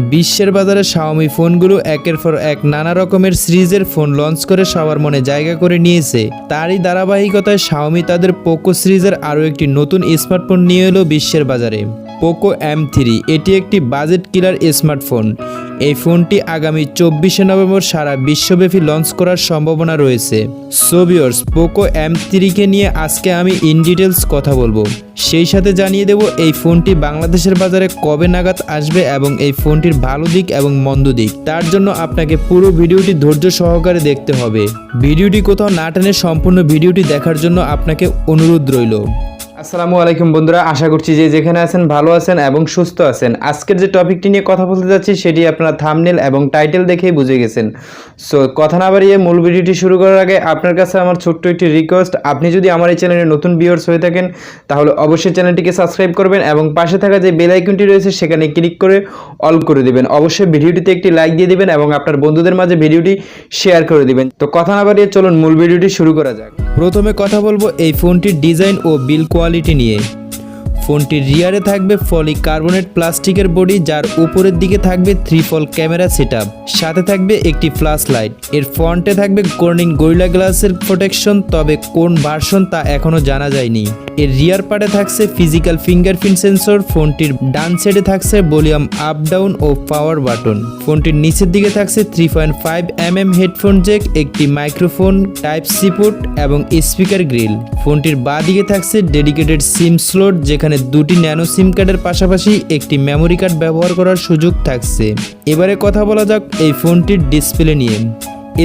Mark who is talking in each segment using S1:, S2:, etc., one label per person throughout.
S1: বিশ্বের বাজারে শাওমি ফোনগুলো একের পর এক নানা রকমের সিরিজের ফোন লঞ্চ করে সবার মনে জায়গা করে নিয়েছে। তারই ধারাবাহিকতায় শাওমি তাদের পোকো সিরিজের আরও একটি নতুন স্মার্টফোন নিয়ে এলো বিশ্বের বাজারে, পোকো M3। এটি একটি বাজেট কিলার স্মার্টফোন। এই ফোনটি আগামী 24শে নভেম্বর সারা বিশ্বব্যাপী লঞ্চ করার সম্ভাবনা রয়েছে। সো ভিউয়ার্স, পোকো M3কে নিয়ে আজকে আমি ইন ডিটেলস কথা বলবো। সেই সাথে জানিয়ে দেব এই ফোনটি বাংলাদেশের বাজারে কবে নাগাদ আসবে এবং এই ফোনটির ভালো দিক এবং মন্দ দিক। তার জন্য আপনাকে পুরো ভিডিওটি ধৈর্য সহকারে দেখতে হবে। ভিডিওটি কোথাও না টেনে সম্পূর্ণ ভিডিওটি দেখার জন্য আপনাকে অনুরোধ রইল। আসসালামু আলাইকুম বন্ধুরা, আশা করছি যে যেখানে আছেন ভালো আছেন এবং সুস্থ আছেন। আজকের যে টপিকটি নিয়ে কথা বলতে যাচ্ছি সেটি আপনারা থাম্বনেল এবং টাইটেল দেখেই বুঝে গেছেন। সো কথা না বাড়িয়ে মূল ভিডিওটি শুরু করার আগে আপনার কাছে আমার ছোট্ট একটি রিকোয়েস্ট, আপনি যদি আমার এই চ্যানেলে নতুন ভিউয়ার্স হয়ে থাকেন তাহলে অবশ্যই চ্যানেলটিকে সাবস্ক্রাইব করবেন এবং পাশে থাকা যে বেল আইকনটি রয়েছে সেখানে ক্লিক করে অল করে দিবেন। অবশ্যই ভিডিওটিতে একটি লাইক দিয়ে দিবেন এবং আপনার বন্ধুদের মাঝে ভিডিওটি শেয়ার করে দিবেন। তো কথা না বাড়িয়ে চলুন মূল ভিডিওটি শুরু করা যাক। প্রথমে কথা বলবো এই ফোনটির ডিজাইন ও বিল্ড কোয়ালিটি নিয়ে। ফোনটির রিয়ারে থাকবে পলিকার্বনেট প্লাস্টিকের বডি, যার উপরের দিকে থাকবে 3 ক্যামেরা সেটআপ, সাথে থাকবে একটি ফ্ল্যাশ লাইট। এর ফ্রন্টে থাকবে কর্নিং গরিলা গ্লাসের প্রোটেকশন, তবে কোন ভার্সন তা এখনো জানা যায়নি। এর রিয়ার পার্টে থাকছে ফিজিক্যাল ফিঙ্গারপ্রিন্ট সেন্সর। ফোনটির ডান সাইডে থাকছে ভলিউম আপ ডাউন ও পাওয়ার বাটন। ফোনটির নিচের দিকে থাকছে 3.5mm হেডফোন জ্যাক, একটি মাইক্রোফোন, টাইপ সি পোর্ট এবং স্পিকার গ্রিল। ফোনটির বাঁ দিকে থাকছে ডেডিকেটেড সিম স্লট, যেখানে দুটি ন্যানো সিম কার্ডের পাশাপাশি একটি মেমোরি কার্ড ব্যবহার করার সুযোগ থাকছে। এবারে কথা বলা যাক এই ফোনটির ডিসপ্লে নিয়ে।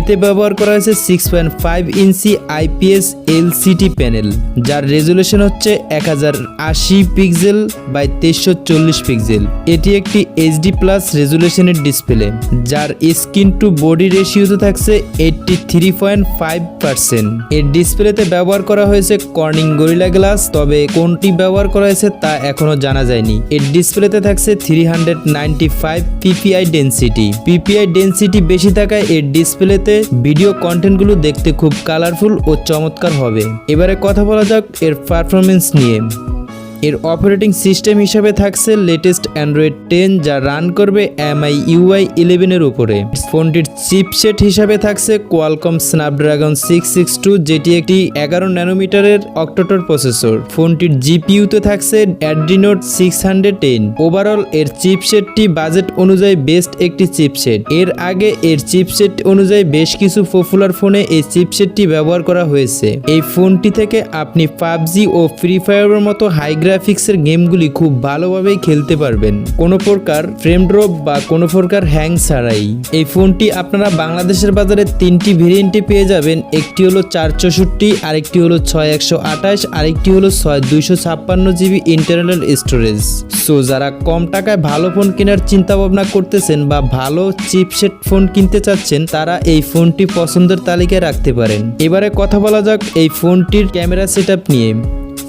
S1: এতে ব্যবহার করা হয়েছে 6.5 ইঞ্চি IPS LCD প্যানেল, যার রেজুলেশন হচ্ছে 1080 পিক্সেল বাই 2340 পিক্সেল। এটি একটি HD+ রেজুলেশনের ডিসপ্লে, যার স্ক্রিন টু বডি রেশিওতে থাকছে 83.5%। এর ডিসপ্লেতে ব্যবহার করা হয়েছে কর্নিং গরিলা গ্লাস, তবে কোনটি ব্যবহার করা হয়েছে তা এখনো জানা যায়নি। এর ডিসপ্লেতে থাকছে 395 PPI ডেনসিটি। PPI ডেনসিটি বেশি থাকায় এর ডিসপ্লে ভিডিও কন্টেন্টগুলো দেখতে খুব কালারফুল ও চমৎকার হবে। এবারে কথা বলা যাক এর পারফরমেন্স নিয়ে। এর অপারেটিং সিস্টেম হিসাবে থাকছে লেটেস্ট অ্যান্ড্রয়েড 10, যা রান করবে MIUI 11 এর উপরে। ফোনটির চিপসেট হিসাবে থাকছে কোয়ালকম স্ন্যাপড্রাগন 662, যেটি একটি 11 ন্যানোমিটারের অক্টোকোর প্রসেসর। ফোনটির GPU-তে থাকছে Adreno 610। ওভারঅল এর চিপসেটটি বাজেট অনুযায়ী বেস্ট একটি চিপসেট। এর আগে এর চিপসেট অনুযায়ী বেশ কিছু পপুলার ফোনে এই চিপসেটটি ব্যবহার করা হয়েছে। এই ফোনটি থেকে আপনি PUBG ও ফ্রি ফায়ারের মতো হাই গ্রাফিক্সের গেমগুলি খুব ভালোভাবেই খেলতে পারবেন, কোনো প্রকার ফ্রেম ড্রপ বা কোনো প্রকার হ্যাং ছাড়াই। এই ফোনটি আপনারা বাংলাদেশের বাজারে 3টি ভেরিয়েন্টে পেয়ে যাবেন। একটি হলো 464, আরেকটি হলো 6128, আরেকটি হলো 6256 GB ইন্টারনাল স্টোরেজ। সো যারা কম টাকায় ভালো ফোন কেনার চিন্তা ভাবনা করতেছেন বা ভালো চিপসেট ফোন কিনতে চাচ্ছেন, তারা এই ফোনটি পছন্দের তালিকায় রাখতে পারেন। এবারে কথা বলা যাক এই ফোনটির ক্যামেরা সেটআপ নিয়ে।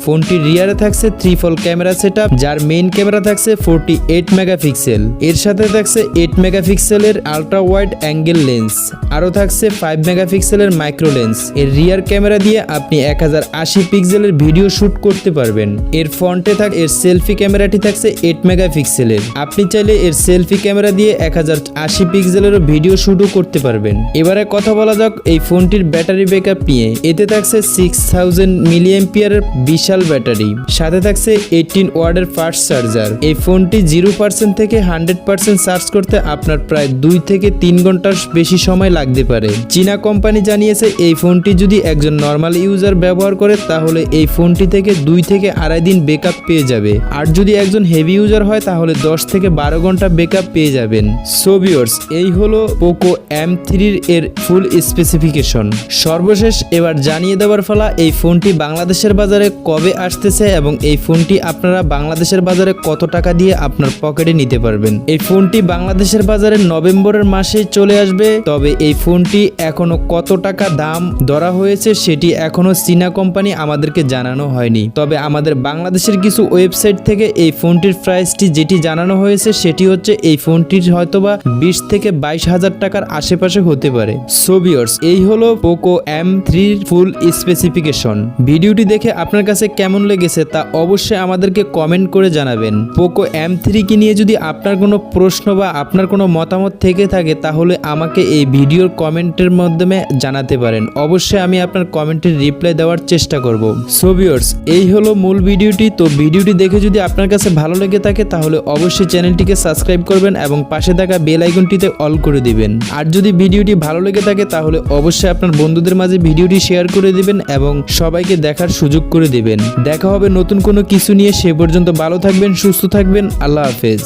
S1: ফোনটির রিয়ারে থাকছে 3 ক্যামেরা সেটআপ, যার মেইন ক্যামেরা থাকছে 48 মেগাপিক্সেল। এর সাথে থাকছে 8 মেগাপিক্সেলের আলট্রা ওয়াইড অ্যাঙ্গেল লেন্স, আরও থাকছে 5 মেগাপিক্সেলের মাইক্রো লেন্স। এর রিয়ার ক্যামেরা দিয়ে আপনি 1080 পিক্সেলের ভিডিও শুট করতে পারবেন। এর ফ্রন্টে এর সেলফি ক্যামেরাটি থাকছে 8 মেগাপিক্সেলের। আপনি চাইলে এর সেলফি ক্যামেরা দিয়ে 1080 পিক্সেলেরও ভিডিও শুটও করতে পারবেন। এবারে কথা বলা যাক এই ফোনটির ব্যাটারি ব্যাকআপ নিয়ে। এতে থাকছে 6000 মিলিঅ্যাম্পিয়ারের বিশাল ব্যাটারি, সাথে থাকছে 18 ওয়াটের ফাস্ট চার্জার। এই ফোনটি 0% থেকে 100% চার্জ করতে আপনার প্রায় 2 থেকে 3 ঘন্টার বেশি সময় লাগতে পারে। চীনা কোম্পানি জানিয়েছে এই ফোনটি যদি একজন নর্মাল ইউজার ব্যবহার করে তাহলে এই ফোনটি থেকে 2 থেকে আড়াই দিন ব্যাকআপ পেয়ে যাবে, আর যদি একজন হেভি ইউজার হয় তাহলে 10 থেকে 12 ঘন্টা ব্যাকআপ পেয়ে যাবেন। সো ভিউয়ার্স, এই হলো পোকো M3 এর ফুল স্পেসিফিকেশন। সর্বশেষ এবার জানিয়ে দেওয়ার ফলা এই ফোনটি বাংলাদেশের বাজারে কবে আসতেছে এবং এই ফোনটি আপনারা বাংলাদেশের বাজারে কত টাকা দিয়ে আপনার পকেটে নিতে পারবেন। এই ফোনটি বাংলাদেশের বাজারে নভেম্বরের মাসে চলে আসবে, তবে এই ফোনটি এখনো কত টাকা দাম ধরা হয়েছে সেটি এখনো চীনা কোম্পানি আমাদেরকে জানানো হয়নি। তবে আমাদের বাংলাদেশের কিছু ওয়েবসাইট থেকে এই ফোনটির প্রাইসটি যেটি জানানো হয়েছে সেটি হচ্ছে এই ফোনটির হয়তোবা 20 থেকে 22 হাজার টাকার আশেপাশে হতে পারে। সো ভিউয়ার্স, এই হলো পোকো M3 ফুল স্পেসিফিকেশন। ভিডিওটি দেখে আপনার কাছে কেমন লেগেছে তা অবশ্যই আমাদেরকে কমেন্ট করে জানাবেন। পোকো M3 কি নিয়ে যদি আপনার কোনো প্রশ্ন বা আপনার কোনো মতামত থেকে থাকে তাহলে আমাকে এই ভিডিওর কমেন্টের মাধ্যমে জানাতে পারেন। অবশ্যই আমি আপনার কমেন্টের রিপ্লাই দেওয়ার চেষ্টা করব। সো ভিউয়ার্স, এই হলো মূল ভিডিওটি। তো ভিডিওটি দেখে যদি আপনার কাছে ভালো লেগে থাকে তাহলে অবশ্যই চ্যানেলটিকে সাবস্ক্রাইব করবেন এবং পাশে থাকা বেল আইকনটিতে অল করে দিবেন। আর যদি ভিডিওটি ভালো লেগে থাকে তাহলে অবশ্যই আপনার বন্ধুদের মাঝে ভিডিওটি শেয়ার করে দিবেন এবং সবাইকে দেখার সুযোগ করে দিবেন। দেখা হবে নতুন কোনো কিছু নিয়ে। সে পর্যন্ত ভালো থাকবেন, সুস্থ থাকবেন। আল্লাহ হাফেজ।